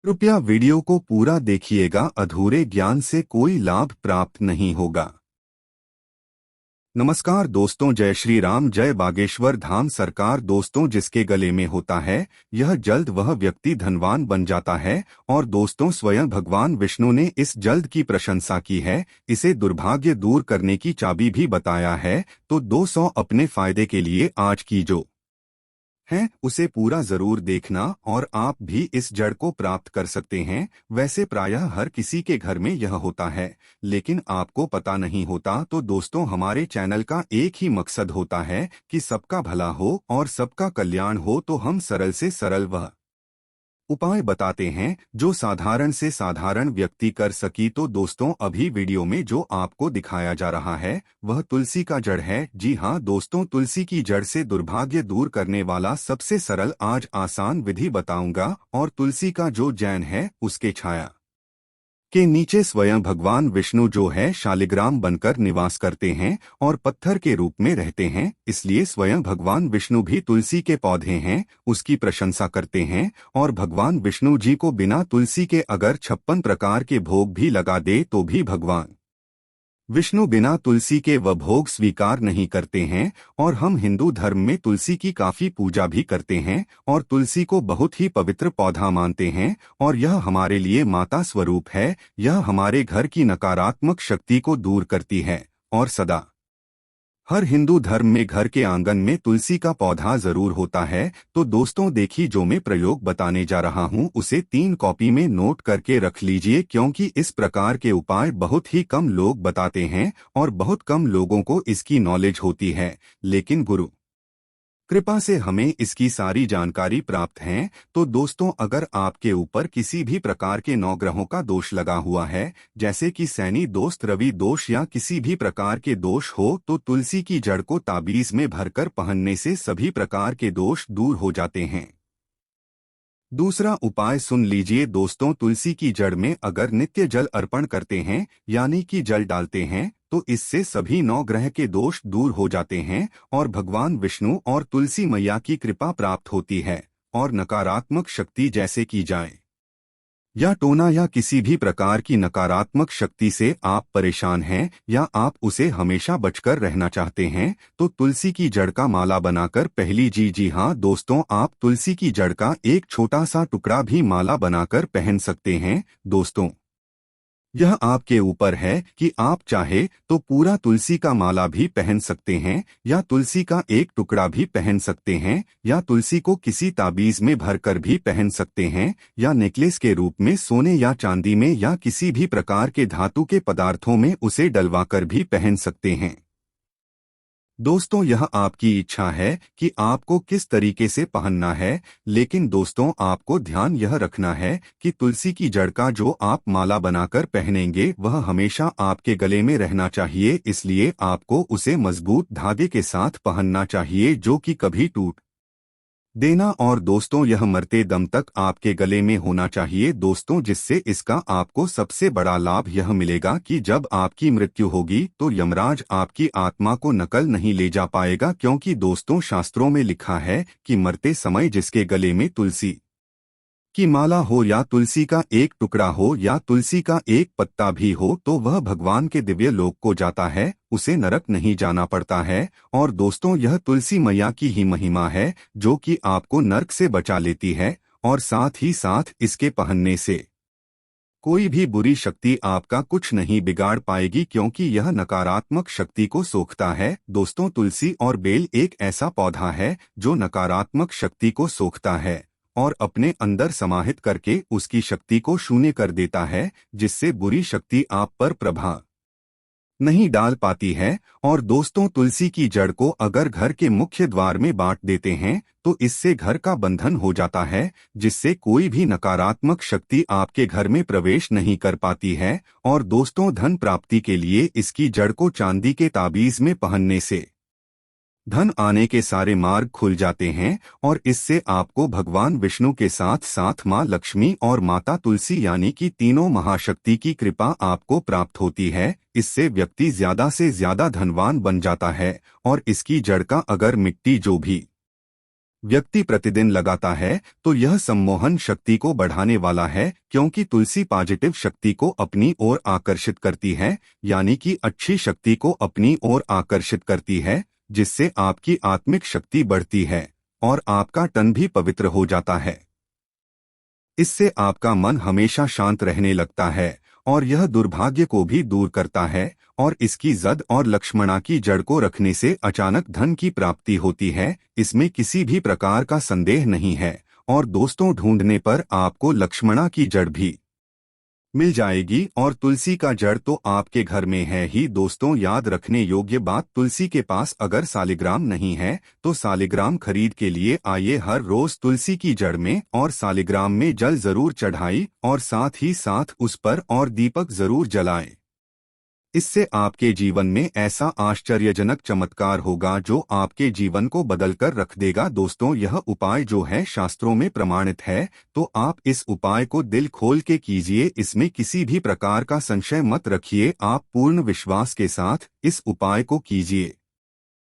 कृपया वीडियो को पूरा देखिएगा, अधूरे ज्ञान से कोई लाभ प्राप्त नहीं होगा। नमस्कार दोस्तों, जय श्री राम, जय बागेश्वर धाम सरकार। दोस्तों, जिसके गले में होता है यह जल्द वह व्यक्ति धनवान बन जाता है। और दोस्तों, स्वयं भगवान विष्णु ने इस जल्द की प्रशंसा की है, इसे दुर्भाग्य दूर करने की चाबी भी बताया है। तो 200 अपने फायदे के लिए आज की जो है उसे पूरा जरूर देखना और आप भी इस जड़ को प्राप्त कर सकते हैं। वैसे प्रायः हर किसी के घर में यह होता है, लेकिन आपको पता नहीं होता। तो दोस्तों, हमारे चैनल का एक ही मकसद होता है कि सबका भला हो और सबका कल्याण हो। तो हम सरल से सरल वह उपाय बताते हैं जो साधारण से साधारण व्यक्ति कर सकी। तो दोस्तों, अभी वीडियो में जो आपको दिखाया जा रहा है वह तुलसी का जड़ है। जी हाँ दोस्तों, तुलसी की जड़ से दुर्भाग्य दूर करने वाला सबसे सरल आज आसान विधि बताऊंगा। और तुलसी का जो जैन है उसके छाया के नीचे स्वयं भगवान विष्णु जो है शालिग्राम बनकर निवास करते हैं और पत्थर के रूप में रहते हैं। इसलिए स्वयं भगवान विष्णु भी तुलसी के पौधे हैं, उसकी प्रशंसा करते हैं। और भगवान विष्णु जी को बिना तुलसी के अगर 56 प्रकार के भोग भी लगा दे तो भी भगवान विष्णु बिना तुलसी के वह भोग स्वीकार नहीं करते हैं। और हम हिंदू धर्म में तुलसी की काफी पूजा भी करते हैं और तुलसी को बहुत ही पवित्र पौधा मानते हैं। और यह हमारे लिए माता स्वरूप है, यह हमारे घर की नकारात्मक शक्ति को दूर करती है। और सदा हर हिंदू धर्म में घर के आंगन में तुलसी का पौधा जरूर होता है। तो दोस्तों देखिए, जो मैं प्रयोग बताने जा रहा हूं उसे 3 कॉपी में नोट करके रख लीजिए, क्योंकि इस प्रकार के उपाय बहुत ही कम लोग बताते हैं और बहुत कम लोगों को इसकी नॉलेज होती है। लेकिन गुरु कृपा से हमें इसकी सारी जानकारी प्राप्त है। तो दोस्तों, अगर आपके ऊपर किसी भी प्रकार के 9 ग्रहों का दोष लगा हुआ है, जैसे कि शनि दोष, रवि दोष या किसी भी प्रकार के दोष हो, तो तुलसी की जड़ को ताबीज में भरकर पहनने से सभी प्रकार के दोष दूर हो जाते हैं। दूसरा उपाय सुन लीजिए दोस्तों, तुलसी की जड़ में अगर नित्य जल अर्पण करते हैं यानी कि जल डालते हैं तो इससे सभी 9 ग्रह के दोष दूर हो जाते हैं और भगवान विष्णु और तुलसी मैया की कृपा प्राप्त होती है। और नकारात्मक शक्ति जैसे की जाए या टोना या किसी भी प्रकार की नकारात्मक शक्ति से आप परेशान हैं या आप उसे हमेशा बचकर रहना चाहते हैं, तो तुलसी की जड़ का माला बनाकर पहली जी हाँ दोस्तों, आप तुलसी की जड़ का एक छोटा सा टुकड़ा भी माला बनाकर पहन सकते हैं। दोस्तों, यह आपके ऊपर है कि आप चाहे तो पूरा तुलसी का माला भी पहन सकते हैं या तुलसी का एक टुकड़ा भी पहन सकते हैं या तुलसी को किसी ताबीज में भरकर भी पहन सकते हैं या नेकलेस के रूप में सोने या चांदी में या किसी भी प्रकार के धातु के पदार्थों में उसे डलवाकर भी पहन सकते हैं। दोस्तों, यह आपकी इच्छा है कि आपको किस तरीके से पहनना है, लेकिन दोस्तों आपको ध्यान यह रखना है कि तुलसी की जड़ का जो आप माला बनाकर पहनेंगे वह हमेशा आपके गले में रहना चाहिए। इसलिए आपको उसे मजबूत धागे के साथ पहनना चाहिए जो कि कभी टूट देना। और दोस्तों, यह मरते दम तक आपके गले में होना चाहिए दोस्तों, जिससे इसका आपको सबसे बड़ा लाभ यह मिलेगा कि जब आपकी मृत्यु होगी तो यमराज आपकी आत्मा को नकल नहीं ले जा पाएगा। क्योंकि दोस्तों, शास्त्रों में लिखा है कि मरते समय जिसके गले में तुलसी की माला हो या तुलसी का एक टुकड़ा हो या तुलसी का एक पत्ता भी हो तो वह भगवान के दिव्य लोक को जाता है, उसे नरक नहीं जाना पड़ता है। और दोस्तों, यह तुलसी मैया की ही महिमा है जो कि आपको नरक से बचा लेती है और साथ ही साथ इसके पहनने से कोई भी बुरी शक्ति आपका कुछ नहीं बिगाड़ पाएगी, क्योंकि यह नकारात्मक शक्ति को सोखता है। दोस्तों, तुलसी और बेल एक ऐसा पौधा है जो नकारात्मक शक्ति को सोखता है और अपने अंदर समाहित करके उसकी शक्ति को शून्य कर देता है, जिससे बुरी शक्ति आप पर प्रभाव नहीं डाल पाती है। और दोस्तों, तुलसी की जड़ को अगर घर के मुख्य द्वार में बांट देते हैं तो इससे घर का बंधन हो जाता है, जिससे कोई भी नकारात्मक शक्ति आपके घर में प्रवेश नहीं कर पाती है। और दोस्तों, धन प्राप्ति के लिए इसकी जड़ को चांदी के ताबीज में पहनने से धन आने के सारे मार्ग खुल जाते हैं और इससे आपको भगवान विष्णु के साथ साथ माँ लक्ष्मी और माता तुलसी यानी कि तीनों महाशक्ति की कृपा आपको प्राप्त होती है। इससे व्यक्ति ज्यादा से ज्यादा धनवान बन जाता है। और इसकी जड़ का अगर मिट्टी जो भी व्यक्ति प्रतिदिन लगाता है तो यह सम्मोहन शक्ति को बढ़ाने वाला है, क्योंकि तुलसी पॉजिटिव शक्ति को अपनी ओर आकर्षित करती है, यानी कि अच्छी शक्ति को अपनी ओर आकर्षित करती है, जिससे आपकी आत्मिक शक्ति बढ़ती है और आपका तन भी पवित्र हो जाता है। इससे आपका मन हमेशा शांत रहने लगता है और यह दुर्भाग्य को भी दूर करता है, और इसकी जद और लक्ष्मणा की जड़ को रखने से अचानक धन की प्राप्ति होती है, इसमें किसी भी प्रकार का संदेह नहीं है। और दोस्तों, ढूंढने पर आपको लक्ष्मणा की जड़ भी मिल जाएगी, और तुलसी का जड़ तो आपके घर में है ही। दोस्तों, याद रखने योग्य बात, तुलसी के पास अगर सालिग्राम नहीं है तो सालिग्राम खरीद के लिए आइए हर रोज तुलसी की जड़ में और सालिग्राम में जल जरूर चढ़ाई, और साथ ही साथ उस पर और दीपक जरूर जलाएं। इससे आपके जीवन में ऐसा आश्चर्यजनक चमत्कार होगा जो आपके जीवन को बदलकर रख देगा। दोस्तों, यह उपाय जो है शास्त्रों में प्रमाणित है, तो आप इस उपाय को दिल खोल के कीजिए, इसमें किसी भी प्रकार का संशय मत रखिए। आप पूर्ण विश्वास के साथ इस उपाय को कीजिए।